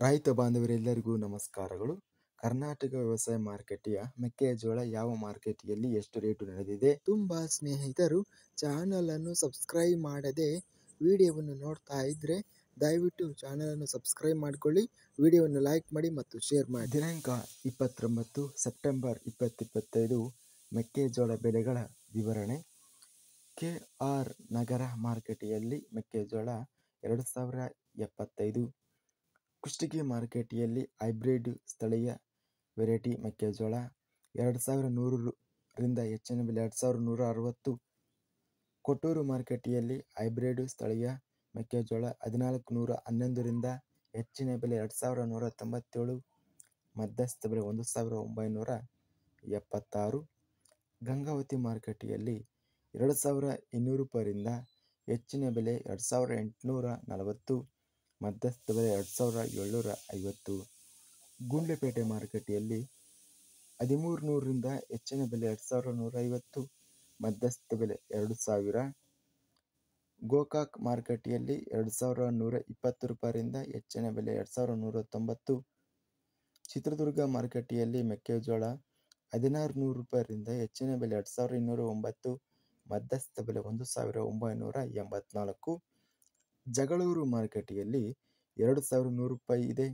ರೈತ ಬಾಂಧವರೆಲ್ಲರಿಗೂ ನಮಸ್ಕಾರಗಳು. ಕರ್ನಾಟಕ ವ್ಯವಸಾಯ ಮಾರುಕಟ್ಟೆಯ ಮೆಕ್ಕೆಜೋಳ ಯಾವ ಮಾರ್ಕೆಟ್ನಲ್ಲಿ ಎಷ್ಟು ರೇಟು ನಡೆದಿದೆ? ತುಂಬಾ ಸ್ನೇಹಿತರು ಚಾನಲ್ ಅನ್ನು ಸಬ್ಸ್ಕ್ರೈಬ್ ಮಾಡದೆ ವಿಡಿಯೋವನ್ನು ನೋಡ್ತಾ ಇದ್ರೆ ದಯವಿಟ್ಟು ಚಾನಲ್ ಅನ್ನು ಸಬ್ಸ್ಕ್ರೈಬ್ ಮಾಡಿಕೊಳ್ಳಿ, ವಿಡಿಯೋವನ್ನು ಲೈಕ್ ಮಾಡಿ ಮತ್ತು ಶೇರ್ ಮಾಡಿ. ದಿನಾಂಕ 29 ಸೆಪ್ಟೆಂಬರ್ 2025 ಮೆಕ್ಕೆಜೋಳ ಬೆಲೆಗಳ ವಿವರಣೆ. KR ನಗರ ಮಾರುಕಟ್ಟೆಯಲ್ಲಿ ಮೆಕ್ಕೆಜೋಳ 2075. ಕುಷ್ಟಗಿ ಮಾರುಕಟ್ಟೆಯಲ್ಲಿ ಹೈಬ್ರಿಡ್ ಸ್ಥಳೀಯ ವೆರೈಟಿ ಮೆಕ್ಕೆಜೋಳ 2100 ರಿಂದ ಹೆಚ್ಚಿನ ಬೆಲೆ 2160. ಕೊಟ್ಟೂರು ಮಾರುಕಟ್ಟೆಯಲ್ಲಿ ಹೈಬ್ರಿಡ್ ಸ್ಥಳೀಯ ಮೆಕ್ಕೆಜೋಳ 1411 ರಿಂದ ಹೆಚ್ಚಿನ ಬೆಲೆ 2197. ಮಧ್ಯಸ್ಥ ಬೆಲೆ 1976. ಗಂಗಾವತಿ ಮಾರುಕಟ್ಟೆಯಲ್ಲಿ 2200 ರೂಪಾಯಿಯಿಂದ ಹೆಚ್ಚಿನ ಬೆಲೆ 2840. ಮಧ್ಯಸ್ಥ ಬೆಲೆ 2750. ಗುಂಡ್ಲುಪೇಟೆ ಮಾರುಕಟ್ಟೆಯಲ್ಲಿ 1300 ರಿಂದ ಹೆಚ್ಚಿನ ಬೆಲೆ 2150. ಮಧ್ಯಸ್ಥ ಬೆಲೆ 2000. ಗೋಕಾಕ್ ಮಾರುಕಟ್ಟೆಯಲ್ಲಿ 2120 ರೂಪಾಯಿಯಿಂದ ಹೆಚ್ಚಿನ ಬೆಲೆ 2190. ಚಿತ್ರದುರ್ಗ ಮಾರುಕಟ್ಟೆಯಲ್ಲಿ ಮೆಕ್ಕೆಜೋಳ 1600 ರೂಪಾಯಿಯಿಂದ ಹೆಚ್ಚಿನ ಬೆಲೆ 2209. ಮಧ್ಯಸ್ಥ ಬೆಲೆ 1984. ಜಗಳೂರು ಮಾರುಕಟ್ಟೆಯಲ್ಲಿ 2100 ರೂಪಾಯಿ ಇದೆ.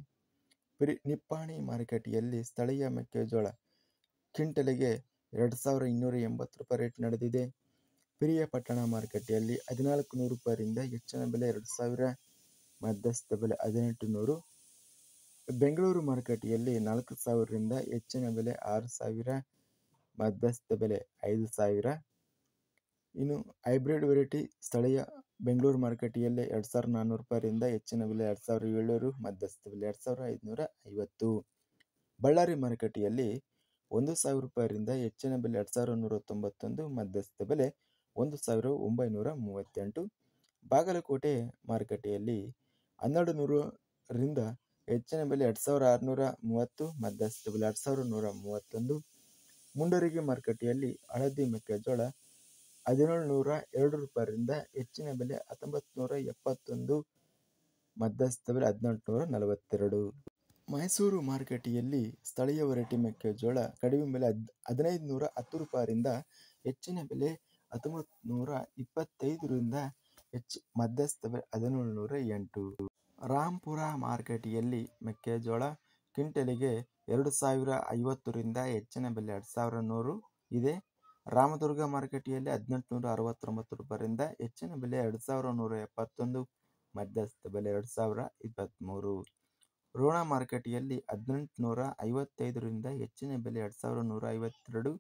ನಿಪ್ಪಾಣಿ ಮಾರುಕಟ್ಟೆಯಲ್ಲಿ ಸ್ಥಳೀಯ ಮೆಕ್ಕೆಜೋಳ ಕ್ವಿಂಟಲಿಗೆ 2280 ರೂಪಾಯಿ ರೇಟ್ ನಡೆದಿದೆ. ಪಿರಿಯಾಪಟ್ಟಣ ಮಾರುಕಟ್ಟೆಯಲ್ಲಿ 1400 ರೂಪಾಯಿಯಿಂದ ಹೆಚ್ಚಿನ ಬೆಲೆ 2000. ಮಧ್ಯಸ್ಥ ಬೆಲೆ 1800. ಬೆಂಗಳೂರು ಮಾರುಕಟ್ಟೆಯಲ್ಲಿ 4000 ರಿಂದ ಹೆಚ್ಚಿನ ಬೆಲೆ 6000. ಮಧ್ಯಸ್ಥ ಬೆಲೆ 5000. ಇನ್ನು ಹೈಬ್ರಿಡ್ ವೆರೈಟಿ ಸ್ಥಳೀಯ ಬೆಂಗಳೂರು ಮಾರುಕಟ್ಟೆಯಲ್ಲಿ 2400 ರೂಪಾಯಿಯಿಂದ ಹೆಚ್ಚಿನ ಬೆಲೆ 2700. ಮಧ್ಯಸ್ಥ ಬೆಲೆ 2550. ಬಳ್ಳಾರಿ ಮಾರುಕಟ್ಟೆಯಲ್ಲಿ 1000 ರೂಪಾಯಿಯಿಂದ ಹೆಚ್ಚಿನ ಬೆಲೆ 2191. ಮಧ್ಯಸ್ಥ ಬೆಲೆ 1938. ಬಾಗಲಕೋಟೆ ಮಾರುಕಟ್ಟೆಯಲ್ಲಿ 1200 ರಿಂದ ಹೆಚ್ಚಿನ ಬೆಲೆ 2630. ಮಧ್ಯಸ್ಥ ಬೆಲೆ 2131. ಮುಂಡರಗಿ ಮಾರುಕಟ್ಟೆಯಲ್ಲಿ ಹಳದಿ ಮೆಕ್ಕೆಜೋಳ 1702 ರೂಪಾಯಿಯಿಂದ ಹೆಚ್ಚಿನ ಬೆಲೆ 1971. ಮಧ್ಯಸ್ಥ ಬೆಲೆ 1842. ಮೈಸೂರು ಮಾರುಕಟ್ಟೆಯಲ್ಲಿ ಸ್ಥಳೀಯ ವೆರೈಟಿ ಮೆಕ್ಕೆಜೋಳ ಕಡಿಮೆ ಬೆಲೆ 1510 ರೂಪಾಯಿಯಿಂದ ಹೆಚ್ಚಿನ ಬೆಲೆ 1925 ರಿಂದ ಮಧ್ಯಸ್ಥ ಬೆಲೆ 1708. ರಾಂಪುರ ಮಾರುಕಟ್ಟೆಯಲ್ಲಿ ಮೆಕ್ಕೆಜೋಳ ಕ್ವಿಂಟಲಿಗೆ 2050 ರಿಂದ ಹೆಚ್ಚಿನ ಬೆಲೆ 2100 ಇದೆ. ರಾಮದುರ್ಗ ಮಾರುಕಟ್ಟೆಯಲ್ಲಿ 1869 ರೂಪಾಯಿಯಿಂದ ಹೆಚ್ಚಿನ ಬೆಲೆ 2171. ಮಧ್ಯಸ್ಥ ಬೆಲೆ 2023. ರೋಣ ಮಾರುಕಟ್ಟೆಯಲ್ಲಿ 1855 ರಿಂದ ಹೆಚ್ಚಿನ ಬೆಲೆ 2152.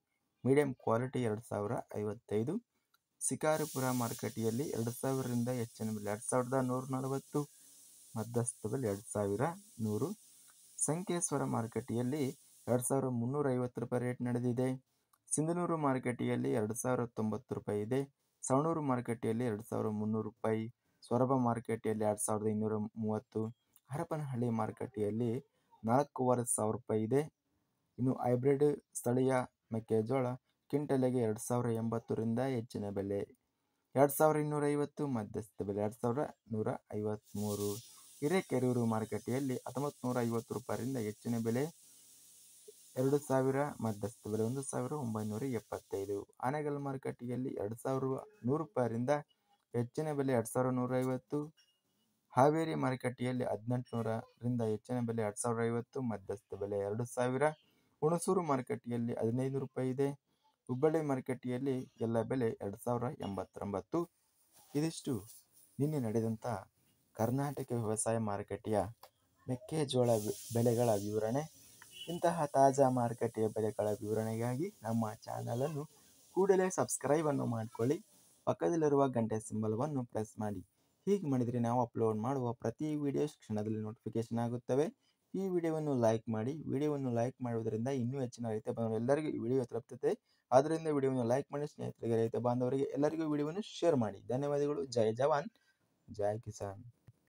Medium quality 2055. ಶಿಕಾರಿಪುರ ಮಾರುಕಟ್ಟೆಯಲ್ಲಿ 2000 ರಿಂದ ಹೆಚ್ಚಿನ ಬೆಲೆ 2140. ಮಧ್ಯಸ್ಥ ಬೆಲೆ 2100. ಸಂಕೇಶ್ವರ ಮಾರುಕಟ್ಟೆಯಲ್ಲಿ 2350 ರೂಪಾಯಿ ರೇಟ್ ನಡೆದಿದೆ. ಸಿಂಧನೂರು ಮಾರುಕಟ್ಟೆಯಲ್ಲಿ 2090 ರೂಪಾಯಿ ಇದೆ. ಸವಣೂರು ಮಾರುಕಟ್ಟೆಯಲ್ಲಿ 2300 ರೂಪಾಯಿ. ಸೊರಬ ಮಾರುಕಟ್ಟೆಯಲ್ಲಿ 2230. ಹರಪನಹಳ್ಳಿ ಮಾರುಕಟ್ಟೆಯಲ್ಲಿ 4500 ರೂಪಾಯಿ ಇದೆ. ಇನ್ನು ಹೈಬ್ರಿಡ್ ಸ್ಥಳೀಯ ಮೆಕ್ಕೆಜೋಳ ಕ್ವಿಂಟಲಿಗೆ 2080 ರಿಂದ ಹೆಚ್ಚಿನ ಬೆಲೆ 2250. ಮಧ್ಯಸ್ಥ ಬೆಲೆ 2153. ಹಿರೇಕೆರೂರು ಮಾರುಕಟ್ಟೆಯಲ್ಲಿ 1950 ರೂಪಾಯಿಯಿಂದ ಹೆಚ್ಚಿನ ಬೆಲೆ 2000. ಮಧ್ಯಸ್ಥ ಬೆಲೆ 1975. ಆನೆಗಲ್ ಮಾರುಕಟ್ಟೆಯಲ್ಲಿ 2100 ರೂಪಾಯಿಯಿಂದ ಹೆಚ್ಚಿನ ಬೆಲೆ 2150. ಹಾವೇರಿ ಮಾರುಕಟ್ಟೆಯಲ್ಲಿ 1800 ರಿಂದ ಹೆಚ್ಚಿನ ಬೆಲೆ 2050. ಮಧ್ಯಸ್ಥ ಬೆಲೆ 2000. ಹುಣಸೂರು ಮಾರುಕಟ್ಟೆಯಲ್ಲಿ 1500 ರೂಪಾಯಿ ಇದೆ. ಹುಬ್ಬಳ್ಳಿ ಮಾರುಕಟ್ಟೆಯಲ್ಲಿ ಎಲ್ಲ ಬೆಲೆ 2089. ಇದಿಷ್ಟು ನಿನ್ನೆ ನಡೆದಂಥ ಕರ್ನಾಟಕ ವ್ಯವಸಾಯ ಮಾರುಕಟ್ಟೆಯ ಮೆಕ್ಕೆಜೋಳ ಬೆಲೆಗಳ ವಿವರಣೆ. ಇಂತಹ ತಾಜಾ ಮಾರುಕಟ್ಟೆಯ ಬೆಲೆಗಳ ವಿವರಣೆಗಾಗಿ ನಮ್ಮ ಚಾನಲನ್ನು ಕೂಡಲೇ ಸಬ್ಸ್ಕ್ರೈಬ್ ಅನ್ನು ಮಾಡಿಕೊಳ್ಳಿ. ಪಕ್ಕದಲ್ಲಿರುವ ಗಂಟೆ ಸಿಂಬಲ್ವನ್ನು ಪ್ರೆಸ್ ಮಾಡಿ. ಹೀಗೆ ಮಾಡಿದರೆ ನಾವು ಅಪ್ಲೋಡ್ ಮಾಡುವ ಪ್ರತಿ ವಿಡಿಯೋ ಕ್ಷಣದಲ್ಲಿ ನೋಟಿಫಿಕೇಶನ್ ಆಗುತ್ತವೆ. ಈ ವಿಡಿಯೋವನ್ನು ಲೈಕ್ ಮಾಡಿ. ವಿಡಿಯೋವನ್ನು ಲೈಕ್ ಮಾಡುವುದರಿಂದ ಇನ್ನೂ ಹೆಚ್ಚಿನ ರೈತ ಬಾಂಧವರೆಲ್ಲರಿಗೂ ಈ ವಿಡಿಯೋ ತಲುಪುತ್ತದೆ. ಆದ್ದರಿಂದ ವಿಡಿಯೋವನ್ನು ಲೈಕ್ ಮಾಡಿ, ಸ್ನೇಹಿತರಿಗೆ ರೈತ ಬಾಂಧವರಿಗೆ ಎಲ್ಲರಿಗೂ ವಿಡಿಯೋವನ್ನು ಶೇರ್ ಮಾಡಿ. ಧನ್ಯವಾದಗಳು. ಜೈ ಜವಾನ್, ಜೈ ಕಿಸಾನ್.